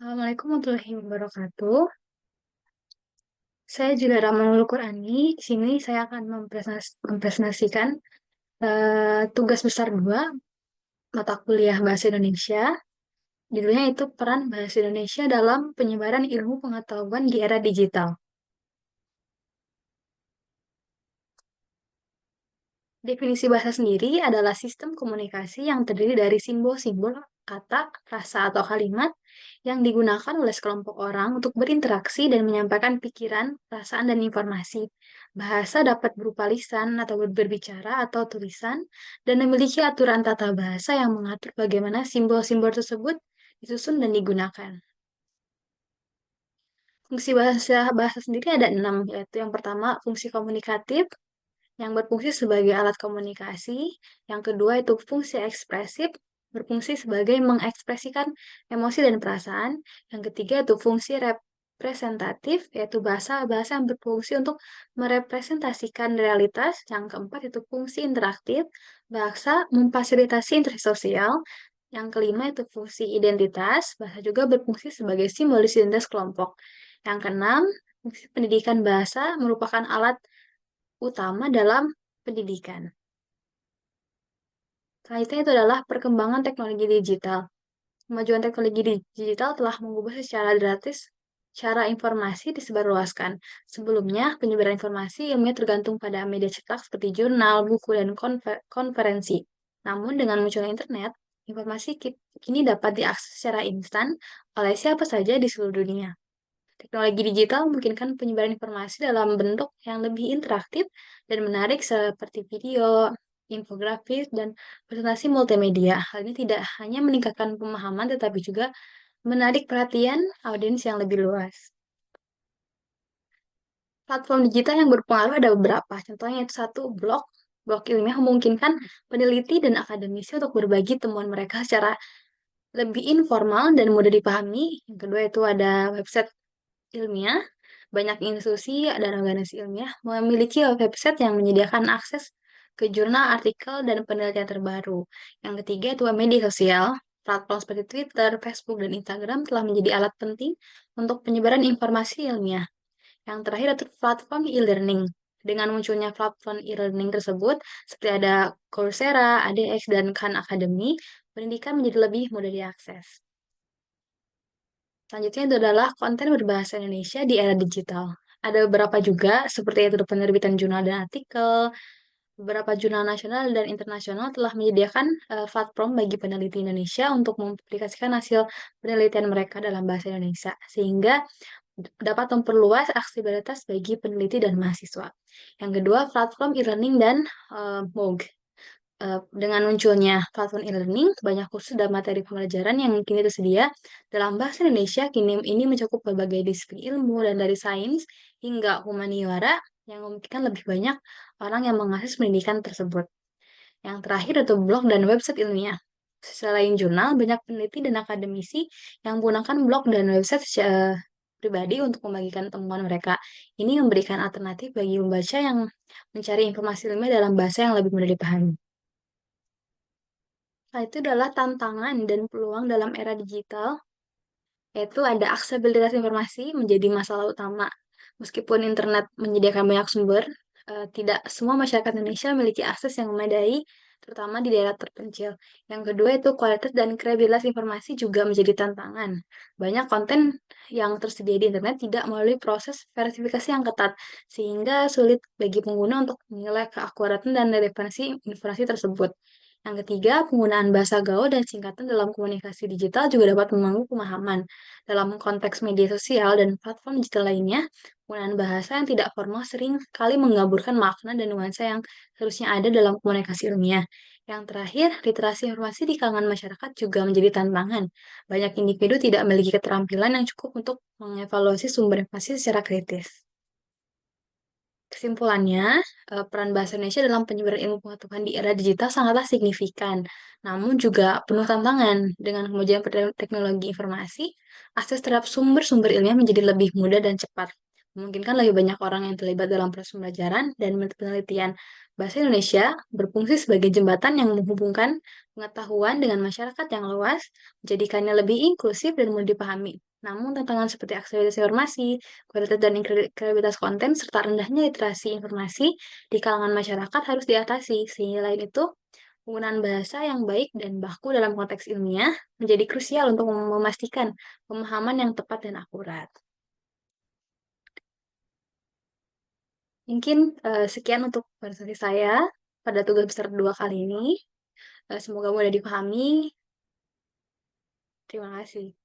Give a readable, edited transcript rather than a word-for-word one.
Assalamualaikum warahmatullahi wabarakatuh. Saya Juliara Manurul Qurani. Di sini saya akan mempresentasikan tugas besar 2 mata kuliah Bahasa Indonesia. Judulnya itu Peran Bahasa Indonesia dalam Penyebaran Ilmu Pengetahuan di Era Digital. Definisi bahasa sendiri adalah sistem komunikasi yang terdiri dari simbol-simbol, kata, frasa, atau kalimat yang digunakan oleh sekelompok orang untuk berinteraksi dan menyampaikan pikiran, perasaan, dan informasi. Bahasa dapat berupa lisan atau berbicara atau tulisan dan memiliki aturan tata bahasa yang mengatur bagaimana simbol-simbol tersebut disusun dan digunakan. Fungsi bahasa bahasa sendiri ada 6, yaitu yang pertama fungsi komunikatif, yang berfungsi sebagai alat komunikasi. Yang kedua itu fungsi ekspresif, berfungsi sebagai mengekspresikan emosi dan perasaan. Yang ketiga itu fungsi representatif, yaitu bahasa-bahasa yang berfungsi untuk merepresentasikan realitas. Yang keempat itu fungsi interaktif, bahasa memfasilitasi interaksi sosial. Yang kelima itu fungsi identitas, bahasa juga berfungsi sebagai simbolis identitas kelompok. Yang keenam, fungsi pendidikan bahasa merupakan alat utama dalam pendidikan. Selanjutnya itu adalah perkembangan teknologi digital. Kemajuan teknologi digital telah mengubah secara drastis cara informasi disebarluaskan. Sebelumnya, penyebaran informasi ilmiah tergantung pada media cetak seperti jurnal, buku, dan konferensi. Namun, dengan munculnya internet, informasi kini dapat diakses secara instan oleh siapa saja di seluruh dunia. Teknologi digital memungkinkan penyebaran informasi dalam bentuk yang lebih interaktif dan menarik seperti video, infografis, dan presentasi multimedia. Hal ini tidak hanya meningkatkan pemahaman tetapi juga menarik perhatian audiens yang lebih luas. Platform digital yang berpengaruh ada beberapa. Contohnya itu satu, blog. Blog ilmiah memungkinkan peneliti dan akademisi untuk berbagi temuan mereka secara lebih informal dan mudah dipahami. Yang kedua itu ada website ilmiah. Banyak institusi dan organisasi ilmiah memiliki website yang menyediakan akses ke jurnal, artikel, dan penelitian terbaru. Yang ketiga itu media sosial. Platform seperti Twitter, Facebook, dan Instagram telah menjadi alat penting untuk penyebaran informasi ilmiah. Yang terakhir itu platform e-learning. Dengan munculnya platform e-learning tersebut, seperti ada Coursera, ADX, dan Khan Academy, pendidikan menjadi lebih mudah diakses. Selanjutnya itu adalah konten berbahasa Indonesia di era digital. Ada beberapa juga, seperti itu penerbitan jurnal dan artikel. Beberapa jurnal nasional dan internasional telah menyediakan platform bagi peneliti Indonesia untuk mempublikasikan hasil penelitian mereka dalam bahasa Indonesia, sehingga dapat memperluas aksesibilitas bagi peneliti dan mahasiswa. Yang kedua, platform e-learning dan MOOC. Dengan munculnya platform e-learning, banyak kursus dan materi pembelajaran yang kini tersedia dalam bahasa Indonesia kini ini mencakup berbagai disiplin ilmu dan dari sains hingga humaniora yang memungkinkan lebih banyak orang yang mengakses pendidikan tersebut. Yang terakhir itu blog dan website ilmiah. Selain jurnal, banyak peneliti dan akademisi yang menggunakan blog dan website secara pribadi untuk membagikan temuan mereka. Ini memberikan alternatif bagi pembaca yang mencari informasi ilmiah dalam bahasa yang lebih mudah dipahami. Nah, itu adalah tantangan dan peluang dalam era digital, yaitu ada aksesibilitas informasi menjadi masalah utama. Meskipun internet menyediakan banyak sumber, tidak semua masyarakat Indonesia memiliki akses yang memadai, terutama di daerah terpencil. Yang kedua itu kualitas dan kredibilitas informasi juga menjadi tantangan. Banyak konten yang tersedia di internet tidak melalui proses verifikasi yang ketat, sehingga sulit bagi pengguna untuk menilai keakuratan dan relevansi informasi tersebut. Yang ketiga, penggunaan bahasa gaul dan singkatan dalam komunikasi digital juga dapat mengganggu pemahaman. Dalam konteks media sosial dan platform digital lainnya, penggunaan bahasa yang tidak formal sering kali mengaburkan makna dan nuansa yang seharusnya ada dalam komunikasi ilmiah. Yang terakhir, literasi informasi di kalangan masyarakat juga menjadi tantangan. Banyak individu tidak memiliki keterampilan yang cukup untuk mengevaluasi sumber informasi secara kritis. Kesimpulannya, peran bahasa Indonesia dalam penyebaran ilmu pengetahuan di era digital sangatlah signifikan, namun juga penuh tantangan. Dengan kemajuan teknologi informasi, akses terhadap sumber-sumber ilmiah menjadi lebih mudah dan cepat. Memungkinkan lebih banyak orang yang terlibat dalam proses pembelajaran dan penelitian. Bahasa Indonesia berfungsi sebagai jembatan yang menghubungkan pengetahuan dengan masyarakat yang luas, menjadikannya lebih inklusif dan mudah dipahami. Namun tantangan seperti akselerasi informasi, kualitas dan kredibilitas konten, serta rendahnya literasi informasi di kalangan masyarakat harus diatasi. Selain itu, penggunaan bahasa yang baik dan baku dalam konteks ilmiah menjadi krusial untuk memastikan pemahaman yang tepat dan akurat. Mungkin sekian untuk presentasi saya pada tugas besar 2 kali ini. Semoga mudah dipahami. Terima kasih.